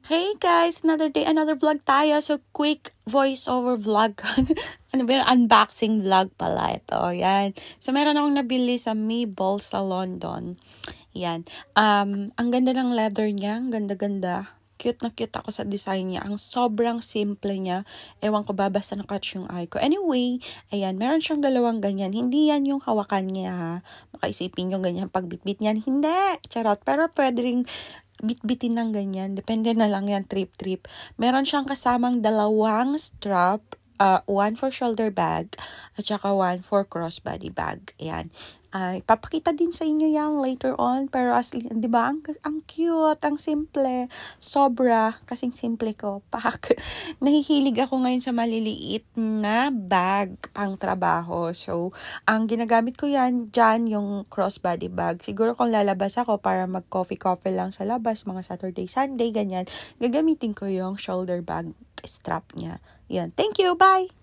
Hey guys, another day, another vlog tayo. So, quick voiceover vlog. Ano ba yun? Unboxing vlog pala ito. Yan. So, meron akong nabili sa Mayball sa London. Yan. Ang ganda ng leather niya. Ang ganda-ganda. Cute na cute ako sa design niya. Ang sobrang simple niya. Ewan ko ba, basta na-catch yung eye ko. Anyway, ayan, meron siyang dalawang ganyan. Hindi yan yung hawakan niya, ha. Baka isipin yung ganyan pagbitbit niyan. Hindi! Charot. Pero pwede ring bitbitin ng ganyan. Depende na lang yan, trip-trip. Meron siyang kasamang dalawang strap. One for shoulder bag at saka one for crossbody bag. Ayan. Ipapakita din sa inyo yan later on. Pero di ba, ang cute, ang simple. Sobra, kasing simple ko. Nahihilig ako ngayon sa maliliit na bag pang trabaho. So, ang ginagamit ko yan, dyan yung crossbody bag. Siguro kung lalabas ako para mag-coffee lang sa labas, mga Saturday, Sunday, ganyan, gagamitin ko yung shoulder bag strap niya. Yan. Thank you. Bye!